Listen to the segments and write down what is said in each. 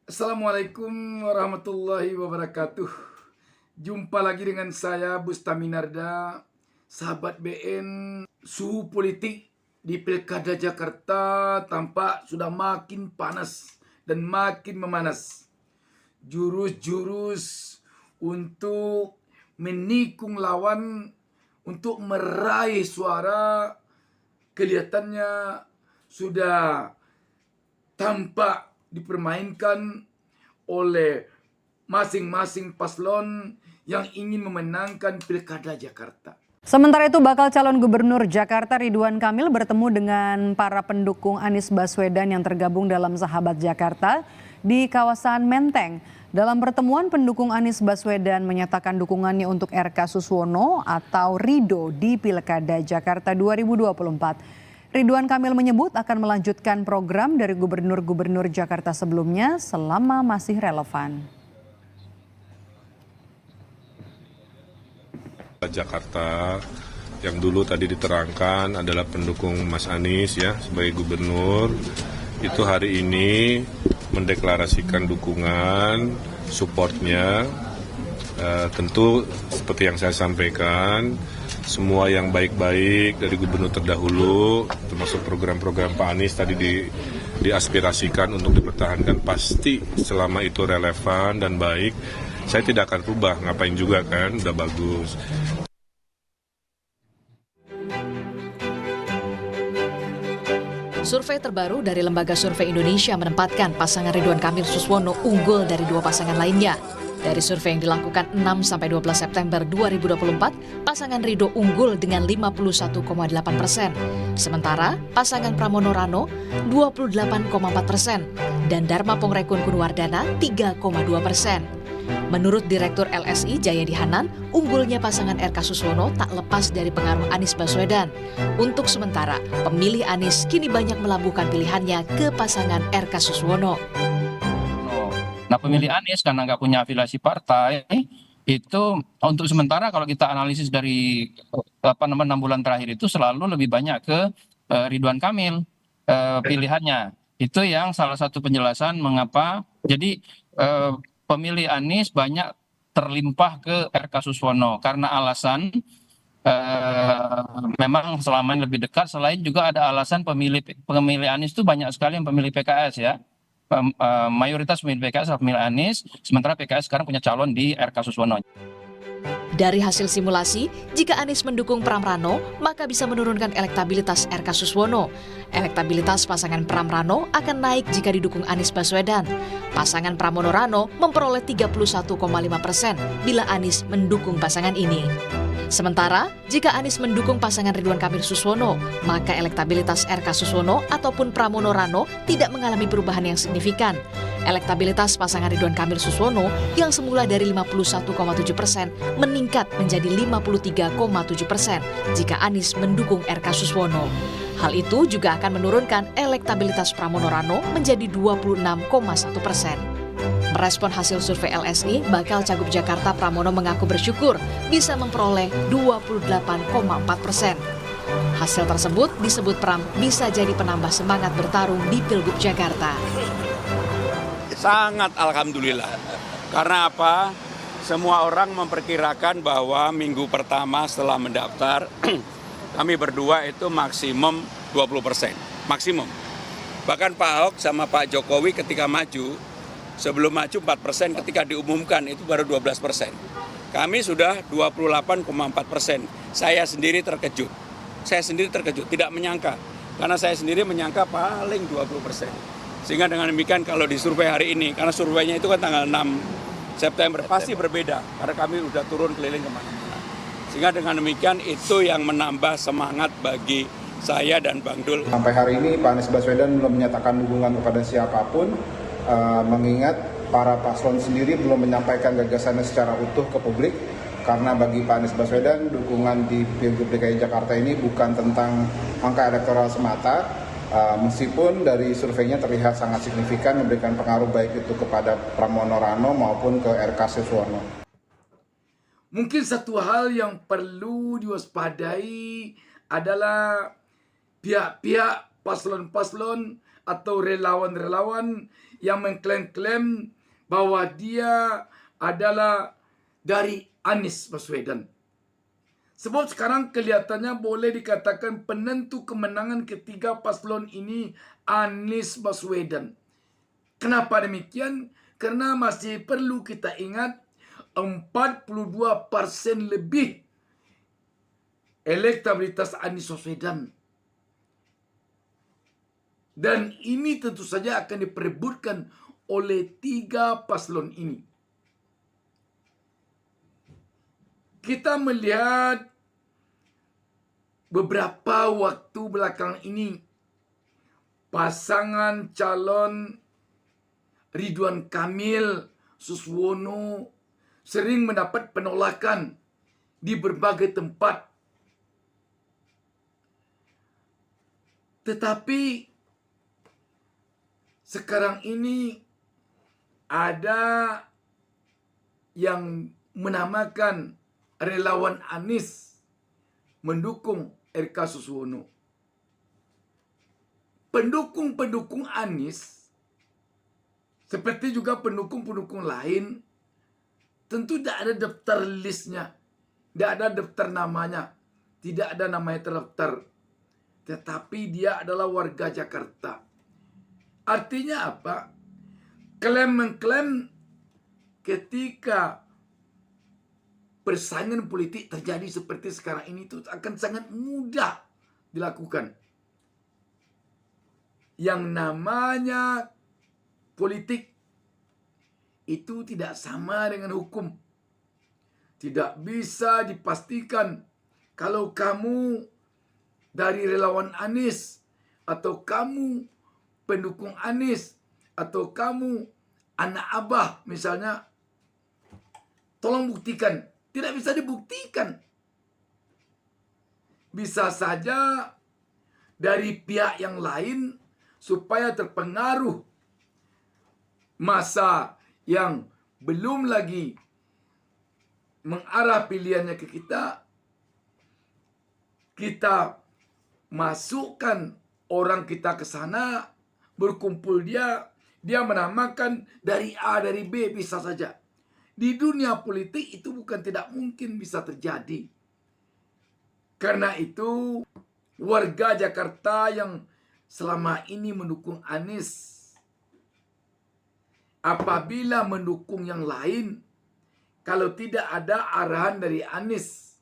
Assalamualaikum warahmatullahi wabarakatuh. Jumpa lagi dengan saya Bustaminarda, sahabat BN. Suhu politik di Pilkada Jakarta tampak sudah makin panas dan makin memanas. Jurus-jurus untuk menikung lawan, untuk meraih suara, kelihatannya sudah tampak dipermainkan oleh masing-masing paslon yang ingin memenangkan Pilkada Jakarta. Sementara itu, bakal calon gubernur Jakarta Ridwan Kamil bertemu dengan para pendukung Anies Baswedan yang tergabung dalam Sahabat Jakarta di kawasan Menteng. Dalam pertemuan, pendukung Anies Baswedan menyatakan dukungannya untuk RK Suswono atau Rido di Pilkada Jakarta 2024. Ridwan Kamil menyebut akan melanjutkan program dari gubernur-gubernur Jakarta sebelumnya selama masih relevan. Jakarta yang dulu tadi diterangkan adalah pendukung Mas Anies ya sebagai gubernur, itu hari ini mendeklarasikan dukungan, supportnya. Tentu seperti yang saya sampaikan, semua yang baik-baik dari gubernur terdahulu, termasuk program-program Pak Anies tadi diaspirasikan untuk dipertahankan, pasti selama itu relevan dan baik, saya tidak akan rubah, ngapain juga kan, udah bagus. Survei terbaru dari Lembaga Survei Indonesia menempatkan pasangan Ridwan Kamil Suswono unggul dari dua pasangan lainnya. Dari survei yang dilakukan 6-12 September 2024, pasangan Rido unggul dengan 51,8%. Sementara pasangan Pramono Rano 28,4% dan Dharma Pongrekun Kunwardana 3,2%. Menurut Direktur LSI Jayadi Hanan, unggulnya pasangan RK Suswono tak lepas dari pengaruh Anies Baswedan. Untuk sementara, pemilih Anies kini banyak melabuhkan pilihannya ke pasangan RK Suswono. Nah, pemilih Anies karena nggak punya afiliasi partai, itu untuk sementara kalau kita analisis dari 6 bulan terakhir itu selalu lebih banyak ke Ridwan Kamil pilihannya. Itu yang salah satu penjelasan mengapa jadi pemilih Anies banyak terlimpah ke RK Suswono karena alasan memang selama ini lebih dekat. Selain juga ada alasan pemilih Anies itu banyak sekali yang pemilih PKS ya. Mayoritas pemilih PKS adalah pemilih Anies, sementara PKS sekarang punya calon di RK Suswono. Dari hasil simulasi, jika Anies mendukung Pram Rano, maka bisa menurunkan elektabilitas RK Suswono. Elektabilitas pasangan Pram Rano akan naik jika didukung Anies Baswedan. Pasangan Pramono Rano memperoleh 31,5% bila Anies mendukung pasangan ini. Sementara, jika Anies mendukung pasangan Ridwan Kamil Suswono, maka elektabilitas RK Suswono ataupun Pramono Rano tidak mengalami perubahan yang signifikan. Elektabilitas pasangan Ridwan Kamil Suswono yang semula dari 51,7% meningkat menjadi 53,7% jika Anies mendukung RK Suswono. Hal itu juga akan menurunkan elektabilitas Pramono Rano menjadi 26,1%. Merespon hasil survei LSI, bakal Cagup Jakarta Pramono mengaku bersyukur bisa memperoleh 28,4%. Hasil tersebut disebut Pram bisa jadi penambah semangat bertarung di Pilgub Jakarta. Sangat alhamdulillah. Karena apa? Semua orang memperkirakan bahwa minggu pertama setelah mendaftar, kami berdua itu maksimum 20%. Maksimum. Bahkan Pak Ahok sama Pak Jokowi ketika maju, sebelum maju 4%, ketika diumumkan itu baru 12%. Kami sudah 28,4%. Saya sendiri terkejut, tidak menyangka. Karena saya sendiri menyangka paling 20%. Sehingga dengan demikian kalau di survei hari ini, karena surveinya itu kan tanggal 6 September, pasti berbeda. Karena kami sudah turun keliling kemana-mana. Sehingga dengan demikian itu yang menambah semangat bagi saya dan Bang Dul. Sampai hari ini Pak Anies Baswedan belum menyatakan dukungan kepada siapapun. Mengingat para paslon sendiri belum menyampaikan gagasannya secara utuh ke publik, karena bagi Pak Anies Baswedan dukungan di Pilgub DKI Jakarta ini bukan tentang angka elektoral semata, meskipun dari surveinya terlihat sangat signifikan memberikan pengaruh baik itu kepada Pramono Rano maupun ke RK Suswono. Mungkin satu hal yang perlu diwaspadai adalah pihak-pihak paslon-paslon atau relawan-relawan yang mengklaim-klaim bahwa dia adalah dari Anies Baswedan. Sebab sekarang kelihatannya boleh dikatakan penentu kemenangan ketiga paslon ini Anies Baswedan. Kenapa demikian? Karena masih perlu kita ingat 42% lebih elektabilitas Anies Baswedan. Dan ini tentu saja akan diperebutkan oleh tiga paslon ini. Kita melihat beberapa waktu belakang ini pasangan calon Ridwan Kamil, Suswono sering mendapat penolakan di berbagai tempat. Tetapi sekarang ini ada yang menamakan relawan Anies mendukung RK Suswono. Pendukung-pendukung Anies seperti juga pendukung-pendukung lain tentu tidak ada daftar listnya, tidak ada daftar namanya, tidak ada namanya terdaftar. Tetapi dia adalah warga Jakarta. Artinya apa? Klaim mengklaim ketika persaingan politik terjadi seperti sekarang ini itu akan sangat mudah dilakukan. Yang namanya politik itu tidak sama dengan hukum. Tidak bisa dipastikan kalau kamu dari relawan Anies atau kamu pendukung Anies atau kamu anak abah misalnya, tolong buktikan. Tidak bisa dibuktikan. Bisa saja dari pihak yang lain supaya terpengaruh masa yang belum lagi mengarah pilihannya ke kita, kita masukkan orang kita ke sana, berkumpul dia menamakan dari A, dari B, bisa saja. Di dunia politik itu bukan tidak mungkin bisa terjadi. Karena itu warga Jakarta yang selama ini mendukung Anies, apabila mendukung yang lain, kalau tidak ada arahan dari Anies,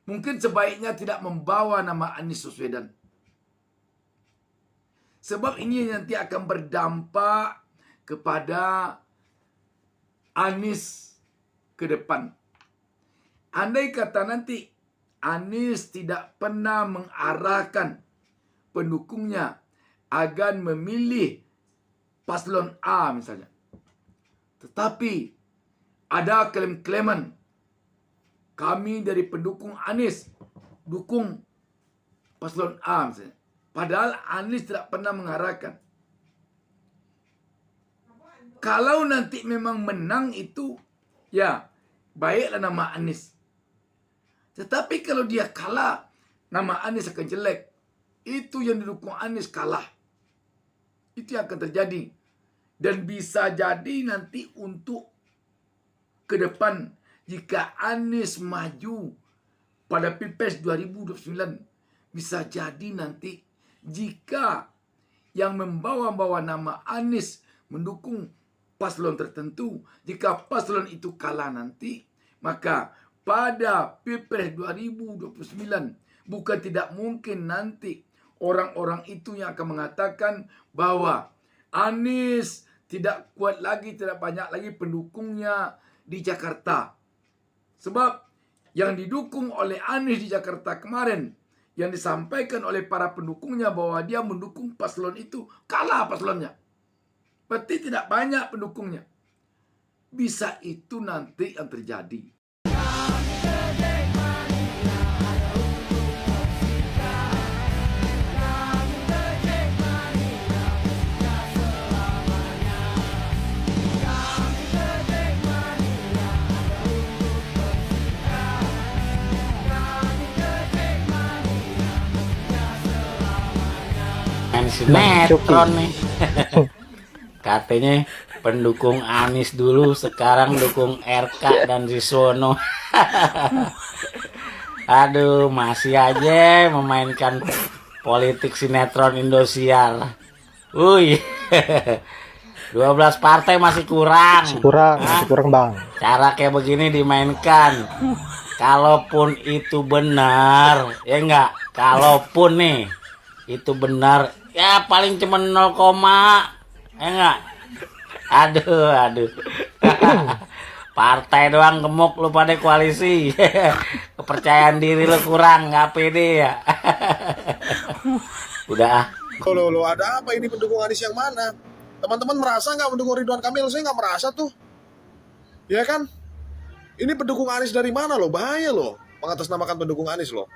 mungkin sebaiknya tidak membawa nama Anies Baswedan. Sebab ini nanti akan berdampak kepada Anies ke depan. Andai kata nanti Anies tidak pernah mengarahkan pendukungnya agar memilih paslon A misalnya. Tetapi ada klaim-klaiman kami dari pendukung Anies dukung paslon A misalnya. Padahal Anies tidak pernah mengarahkan. Kalau nanti memang menang itu, ya baiklah nama Anies. Tetapi kalau dia kalah, nama Anies akan jelek. Itu yang didukung Anies kalah. Itu yang akan terjadi. Dan bisa jadi nanti untuk ke depan, jika Anies maju pada Pilpres 2029, bisa jadi nanti jika yang membawa-bawa nama Anies mendukung paslon tertentu, jika paslon itu kalah nanti, maka pada Pilpres 2029 bukan tidak mungkin nanti orang-orang itu yang akan mengatakan bahwa Anies tidak kuat lagi, tidak banyak lagi pendukungnya di Jakarta. Sebab yang didukung oleh Anies di Jakarta kemarin, yang disampaikan oleh para pendukungnya bahwa dia mendukung paslon itu, kalah paslonnya. Berarti tidak banyak pendukungnya. Bisa itu nanti yang terjadi. main sinetron nih. Katanya pendukung Anies dulu, sekarang dukung RK dan Siswono. Aduh, masih aja memainkan politik sinetron Indosiar. Wih, 12 partai masih kurang. Masih kurang bang. Cara kayak begini dimainkan. Kalaupun itu benar, ya enggak? Kalaupun nih itu benar, ya paling cuma 0, ya enggak? Aduh. Partai doang gemuk, lu pada koalisi. Kepercayaan diri lu kurang, nggak pede ya. Udah. Loh, ada apa ini pendukung Anies yang mana? Teman-teman merasa nggak mendukung Ridwan Kamil? Saya nggak merasa tuh. Ya kan? Ini pendukung Anies dari mana loh? Bahaya loh. Mengatasnamakan pendukung Anies loh.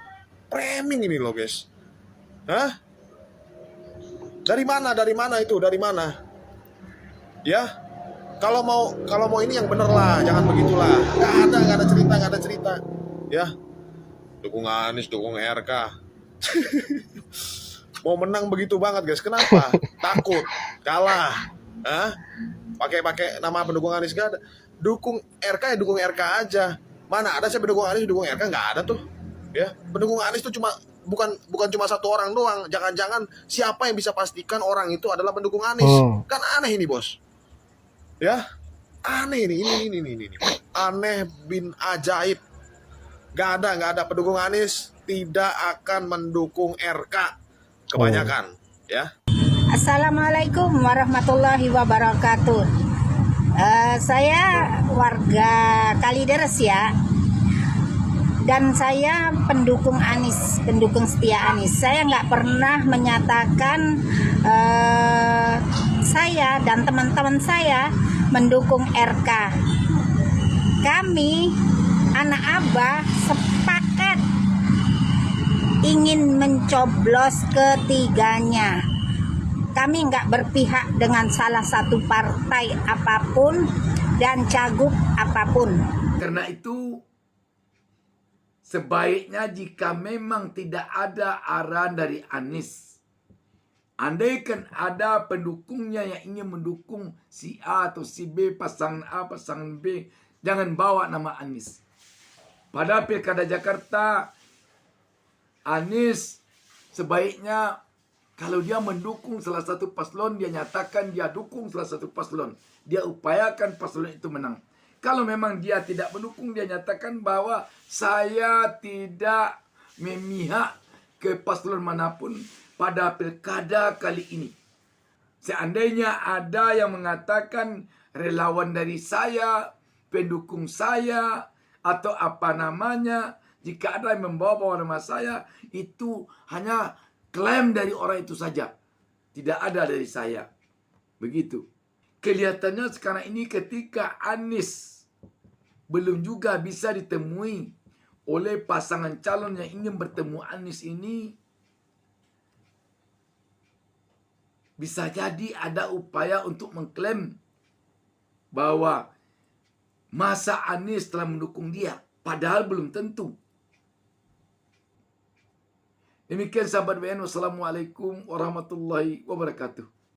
Framing ini loh guys. Hah? Dari mana? Dari mana? Ya? Kalau mau ini yang bener lah, jangan begitulah. Nggak ada cerita. Ya, dukung Anies, dukung RK. Mau menang begitu banget guys. Kenapa? Takut kalah. Hah? Pakai nama pendukung Anies gak ada. Dukung RK ya dukung RK aja. Mana ada saya pendukung Anies dukung RK, nggak ada tuh. Ya, pendukung Anies tuh bukan cuma satu orang doang. Jangan-jangan siapa yang bisa pastikan orang itu adalah pendukung Anies? Kan aneh ini bos. Ya, aneh ini. Aneh bin ajaib. Gak ada pendukung Anies tidak akan mendukung RK kebanyakan, ya. Assalamualaikum warahmatullahi wabarakatuh. Saya warga Kalideres ya. Dan saya pendukung Anies, pendukung setia Anies. Saya nggak pernah menyatakan saya dan teman-teman saya mendukung RK. Kami anak Abah sepakat ingin mencoblos ketiganya. Kami nggak berpihak dengan salah satu partai apapun dan cagup apapun. Karena itu sebaiknya jika memang tidak ada arahan dari Anies, andaikan ada pendukungnya yang ingin mendukung si A atau si B, pasangan A, pasangan B, jangan bawa nama Anies. Pada Pilkada Jakarta, Anies sebaiknya kalau dia mendukung salah satu paslon, dia nyatakan dia dukung salah satu paslon. Dia upayakan paslon itu menang. Kalau memang dia tidak mendukung, dia nyatakan bahwa saya tidak memihak ke paslon manapun pada pilkada kali ini. Seandainya ada yang mengatakan relawan dari saya, pendukung saya, atau apa namanya, jika ada yang membawa nama saya, itu hanya klaim dari orang itu saja. Tidak ada dari saya. Begitu. Kelihatannya sekarang ini ketika Anies belum juga bisa ditemui oleh pasangan calon yang ingin bertemu Anies ini, bisa jadi ada upaya untuk mengklaim bahwa masa Anies telah mendukung dia. Padahal belum tentu. Demikian sahabat BN. Wassalamualaikum warahmatullahi wabarakatuh.